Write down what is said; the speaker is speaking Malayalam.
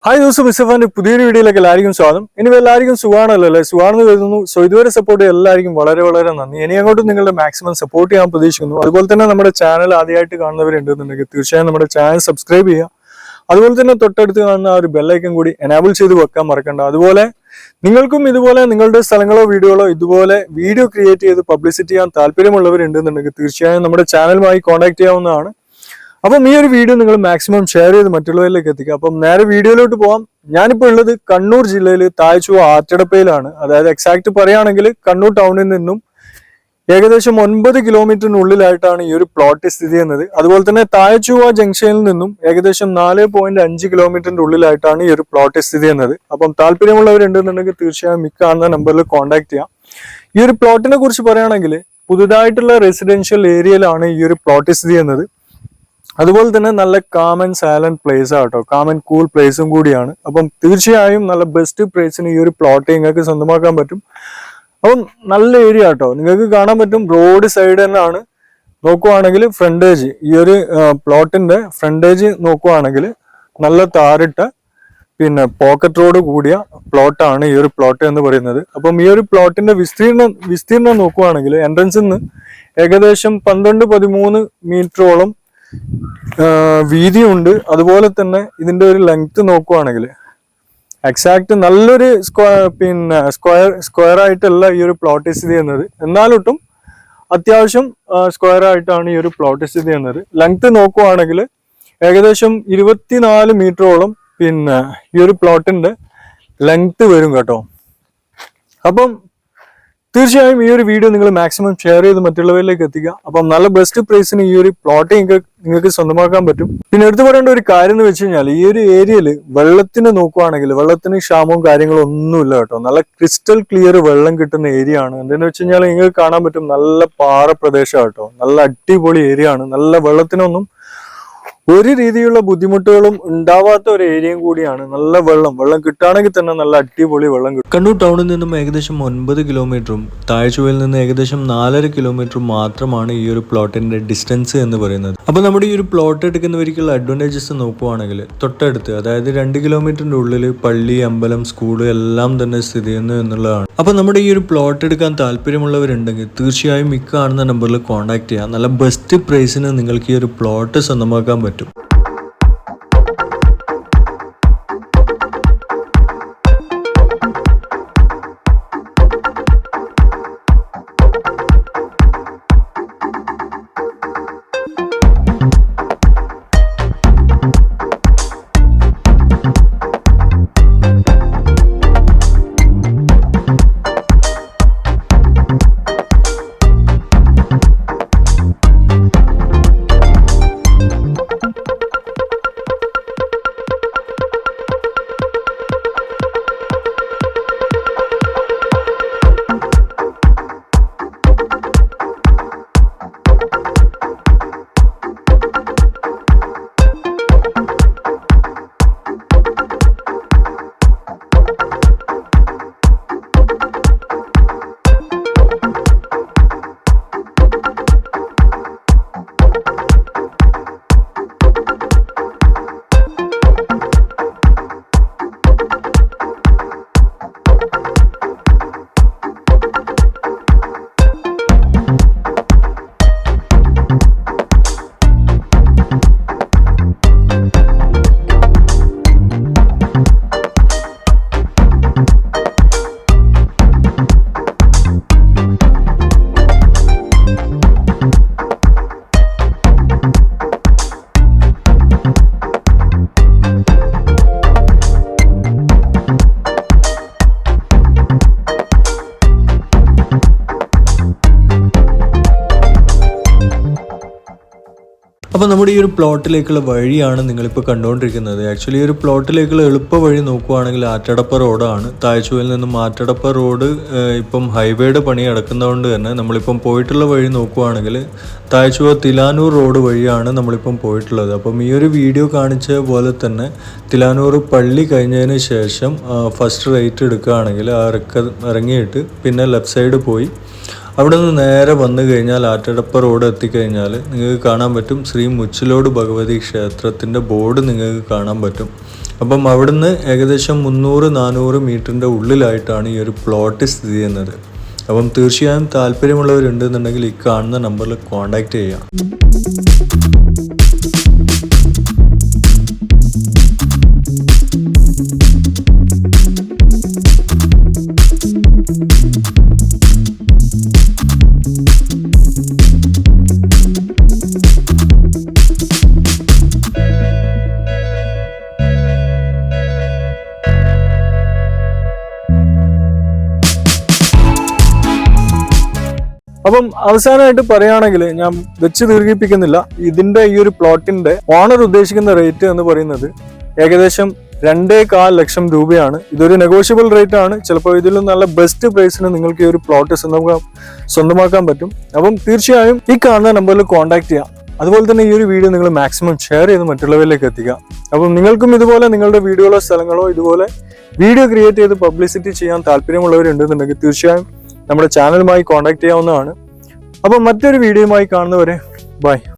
ഹായ് ദിവസം മിസ്സഫാന്റെ പുതിയൊരു വീഡിയോയിലേക്ക് എല്ലാവർക്കും സ്വാഗതം. ഇനി എല്ലാവർക്കും സുഖമാണല്ലോ സുഖമാണെന്ന് കരുതുന്നു. സോ ഇതുവരെ സപ്പോർട്ട് എല്ലാവർക്കും വളരെ വളരെ നന്ദി. ഇനി അങ്ങോട്ടും നിങ്ങളുടെ മാക്സിമം സപ്പോർട്ട് ചെയ്യാൻ പ്രതീക്ഷിക്കുന്നു. അതുപോലെ തന്നെ നമ്മുടെ ചാനൽ ആദ്യമായിട്ട് കാണുന്നവരുണ്ടെന്നുണ്ടെങ്കിൽ തീർച്ചയായും നമ്മുടെ ചാനൽ സബ്സ്ക്രൈബ് ചെയ്യുക. അതുപോലെ തന്നെ തൊട്ടടുത്ത് കാണുന്ന ആ ഒരു ബെല്ലൈക്കൻ കൂടി എനാബിൾ ചെയ്ത് വെക്കാൻ മറക്കണ്ട. അതുപോലെ നിങ്ങൾക്കും ഇതുപോലെ നിങ്ങളുടെ സ്ഥലങ്ങളോ വീഡിയോകളോ ഇതുപോലെ വീഡിയോ ക്രിയേറ്റ് ചെയ്ത് പബ്ലിസിറ്റി ചെയ്യാൻ താല്പര്യമുള്ളവരുണ്ടെന്നുണ്ടെങ്കിൽ തീർച്ചയായും നമ്മുടെ ചാനലുമായി കോൺടാക്ട് ചെയ്യാവുന്നതാണ്. അപ്പം ഈ ഒരു വീഡിയോ നിങ്ങൾ മാക്സിമം ഷെയർ ചെയ്ത് മറ്റുള്ളവരിലേക്ക് എത്തിക്കുക. അപ്പം നേരെ വീഡിയോയിലോട്ട് പോകാം. ഞാനിപ്പോൾ ഉള്ളത് കണ്ണൂർ ജില്ലയിൽ താഴ്ചുവ ആറ്റടപ്പയിലാണ്. അതായത് എക്സാക്ട് പറയുകയാണെങ്കിൽ കണ്ണൂർ ടൗണിൽ നിന്നും ഏകദേശം 9 കിലോമീറ്ററിനുള്ളിലായിട്ടാണ് ഈ ഒരു പ്ലോട്ട് സ്ഥിതി ചെയ്യുന്നത്. അതുപോലെ തന്നെ താഴ്ചുവ ജംഗ്ഷനിൽ നിന്നും ഏകദേശം 4.5 കിലോമീറ്ററിന്റെ ഉള്ളിലായിട്ടാണ് ഈ ഒരു പ്ലോട്ട് സ്ഥിതി ചെയ്യുന്നത്. അപ്പം താല്പര്യമുള്ളവരുണ്ടെന്നുണ്ടെങ്കിൽ തീർച്ചയായും ഈ കാണുന്ന നമ്പറിൽ കോൺടാക്ട് ചെയ്യാം. ഈ ഒരു പ്ലോട്ടിനെ കുറിച്ച് പറയുകയാണെങ്കിൽ പുതുതായിട്ടുള്ള റെസിഡൻഷ്യൽ ഏരിയയിലാണ് ഈ ഒരു പ്ലോട്ട് സ്ഥിതി ചെയ്യുന്നത്. അതുപോലെ തന്നെ നല്ല കാം ആൻഡ് സൈലന്റ് പ്ലേസ് ആട്ടോ, കാം ആൻഡ് കൂൾ പ്ലേസും കൂടിയാണ്. അപ്പം തീർച്ചയായും നല്ല ബെസ്റ്റ് പ്രൈസിന് ഈ ഒരു പ്ലോട്ട് നിങ്ങൾക്ക് സ്വന്തമാക്കാൻ പറ്റും. അപ്പം നല്ല ഏരിയ ആട്ടോ, നിങ്ങൾക്ക് കാണാൻ പറ്റും. റോഡ് സൈഡ് തന്നെയാണ്. നോക്കുവാണെങ്കിൽ ഫ്രണ്ടേജ്, ഈ ഒരു പ്ലോട്ടിന്റെ ഫ്രണ്ടേജ് നോക്കുവാണെങ്കിൽ നല്ല താറിട്ട പിന്നെ പോക്കറ്റ് റോഡ് കൂടിയ പ്ലോട്ടാണ് ഈ ഒരു പ്ലോട്ട് എന്ന് പറയുന്നത്. അപ്പം ഈ ഒരു പ്ലോട്ടിന്റെ വിസ്തീർണം നോക്കുവാണെങ്കിൽ എൻട്രൻസിൽ നിന്ന് ഏകദേശം 12-13 മീറ്ററോളം വീതിയുണ്ട്. അതുപോലെ തന്നെ ഇതിന്റെ ഒരു ലെങ്ത് നോക്കുവാണെങ്കിൽ എക്സാക്ട് നല്ലൊരു സ്ക്വയർ ആയിട്ടല്ല ഈ ഒരു പ്ലോട്ട് സ്ഥിതി ചെയ്യുന്നത്. എന്നാലൊട്ടും അത്യാവശ്യം സ്ക്വയർ ആയിട്ടാണ് ഈ ഒരു പ്ലോട്ട് സ്ഥിതി ചെയ്യുന്നത്. ലെങ്ത് നോക്കുവാണെങ്കിൽ ഏകദേശം 24 മീറ്ററോളം പിന്നെ ഈ ഒരു പ്ലോട്ടിന്റെ ലെങ്ത് വരും കേട്ടോ. അപ്പം തീർച്ചയായും ഈ ഒരു വീഡിയോ നിങ്ങൾ മാക്സിമം ഷെയർ ചെയ്ത് മറ്റുള്ളവരിലേക്ക് എത്തിക്കുക. അപ്പം നല്ല ബെസ്റ്റ് പ്രൈസിന് ഈ ഒരു പ്ലോട്ട് നിങ്ങൾക്ക് സ്വന്തമാക്കാൻ പറ്റും. പിന്നെ എടുത്തു പറയേണ്ട ഒരു കാര്യം എന്ന് വെച്ച് കഴിഞ്ഞാൽ ഈ ഒരു ഏരിയയിൽ വെള്ളത്തിന് നോക്കുവാണെങ്കിൽ വെള്ളത്തിന് ക്ഷാമവും കാര്യങ്ങളും ഒന്നുമില്ല കേട്ടോ. നല്ല ക്രിസ്റ്റൽ ക്ലിയർ വെള്ളം കിട്ടുന്ന ഏരിയ ആണ്. എന്താണെന്ന് വെച്ച് കഴിഞ്ഞാൽ നിങ്ങൾക്ക് കാണാൻ പറ്റും നല്ല പാറ പ്രദേശം കേട്ടോ. നല്ല അടിപൊളി ഏരിയ ആണ്. നല്ല വെള്ളത്തിനൊന്നും ഒരു രീതിയിലുള്ള ബുദ്ധിമുട്ടുകളും ഉണ്ടാവാത്ത ഒരു ഏരിയയും കൂടിയാണ്. നല്ല വെള്ളം കിട്ടുകയാണെങ്കിൽ തന്നെ നല്ല അടിപൊളി വെള്ളം കിട്ടും. കണ്ണൂർ ടൗണിൽ നിന്നും ഏകദേശം 9 കിലോമീറ്ററും താഴ്ചുവയിൽ നിന്ന് ഏകദേശം 4.5 കിലോമീറ്ററും മാത്രമാണ് ഈ ഒരു പ്ലോട്ടിന്റെ ഡിസ്റ്റൻസ് എന്ന് പറയുന്നത്. അപ്പോൾ നമ്മുടെ ഈ ഒരു പ്ലോട്ട് എടുക്കുന്നവർക്കുള്ള അഡ്വാൻറ്റേജസ് നോക്കുവാണെങ്കിൽ തൊട്ടടുത്ത്, അതായത് 2 കിലോമീറ്ററിന്റെ ഉള്ളിൽ പള്ളി, അമ്പലം, സ്കൂള് എല്ലാം തന്നെ സ്ഥിതി ചെയ്യുന്നു എന്നുള്ളതാണ്. അപ്പോൾ നമ്മുടെ ഈ ഒരു പ്ലോട്ട് എടുക്കാൻ താല്പര്യമുള്ളവരുണ്ടെങ്കിൽ തീർച്ചയായും ഈ കാണുന്ന നമ്പറിൽ കോൺടാക്ട് ചെയ്യാം. നല്ല ബെസ്റ്റ് പ്രൈസിന് നിങ്ങൾക്ക് ഈ ഒരു പ്ലോട്ട് സ്വന്തമാക്കാൻ പറ്റും. അപ്പോൾ നമ്മുടെ ഈ ഒരു പ്ലോട്ടിലേക്കുള്ള വഴിയാണ് നിങ്ങളിപ്പോൾ കണ്ടുകൊണ്ടിരിക്കുന്നത്. ആക്ച്വലി ഈ ഒരു പ്ലോട്ടിലേക്കുള്ള എളുപ്പ വഴി നോക്കുവാണെങ്കിൽ ആറ്റടപ്പ റോഡാണ്. താഴ്ചുവയിൽ നിന്നും ആറ്റടപ്പ റോഡ് ഇപ്പം ഹൈവേയുടെ പണി നടക്കുന്നതുകൊണ്ട് തന്നെ നമ്മളിപ്പം പോയിട്ടുള്ള വഴി നോക്കുവാണെങ്കിൽ താഴ്ചുവ തിലാനൂർ റോഡ് വഴിയാണ് നമ്മളിപ്പം പോയിട്ടുള്ളത്. അപ്പം ഈ ഒരു വീഡിയോ കാണിച്ച പോലെ തന്നെ തിലാനൂർ പള്ളി കഴിഞ്ഞതിന് ശേഷം ഫസ്റ്റ് റൈറ്റ് എടുക്കുകയാണെങ്കിൽ ആ ഇറങ്ങിയിട്ട് പിന്നെ ലെഫ്റ്റ് സൈഡ് പോയി അവിടെ നിന്ന് നേരെ വന്നു കഴിഞ്ഞാൽ ആറ്റടപ്പ റോഡ് എത്തിക്കഴിഞ്ഞാൽ നിങ്ങൾക്ക് കാണാൻ പറ്റും ശ്രീ മുച്ചിലോട് ഭഗവതി ക്ഷേത്രത്തിൻ്റെ ബോർഡ് നിങ്ങൾക്ക് കാണാൻ പറ്റും. അപ്പം അവിടുന്ന് ഏകദേശം 300-400 മീറ്ററിൻ്റെ ഉള്ളിലായിട്ടാണ് ഈ ഒരു പ്ലോട്ട് സ്ഥിതി ചെയ്യുന്നത്. അപ്പം തീർച്ചയായും താല്പര്യമുള്ളവരുണ്ടെന്നുണ്ടെങ്കിൽ ഈ കാണുന്ന നമ്പറിൽ കോൺടാക്റ്റ് ചെയ്യാം. അപ്പം അവസാനമായിട്ട് പറയുകയാണെങ്കിൽ ഞാൻ വെച്ച് ദീർഘിപ്പിക്കുന്നില്ല, ഇതിന്റെ ഈ ഒരു പ്ലോട്ടിന്റെ ഓണർ ഉദ്ദേശിക്കുന്ന റേറ്റ് എന്ന് പറയുന്നത് ഏകദേശം 2.25 ലക്ഷം രൂപയാണ്. ഇതൊരു നെഗോഷ്യബിൾ റേറ്റ് ആണ്. ചിലപ്പോൾ ഇതിലും നല്ല ബെസ്റ്റ് പ്രൈസിന് നിങ്ങൾക്ക് ഈ ഒരു പ്ലോട്ട് സ്വന്തമാക്കാൻ പറ്റും. അപ്പം തീർച്ചയായും ഈ കാണുന്ന നമ്പറിൽ കോൺടാക്ട് ചെയ്യാം. അതുപോലെ തന്നെ ഈ ഒരു വീഡിയോ നിങ്ങൾ മാക്സിമം ഷെയർ ചെയ്ത് മറ്റുള്ളവരിലേക്ക് എത്തിക്കുക. അപ്പം നിങ്ങൾക്കും ഇതുപോലെ നിങ്ങളുടെ വീഡിയോകളോ സ്ഥലങ്ങളോ ഇതുപോലെ വീഡിയോ ക്രിയേറ്റ് ചെയ്ത് പബ്ലിസിറ്റി ചെയ്യാൻ താല്പര്യമുള്ളവരുണ്ടെന്നുണ്ടെങ്കിൽ തീർച്ചയായും നമ്മുടെ ചാനലുമായി കോൺടാക്ട് ചെയ്യാവുന്നതാണ്. അപ്പം മറ്റൊരു വീഡിയോയുമായി കാണുന്നവരെ ബൈ.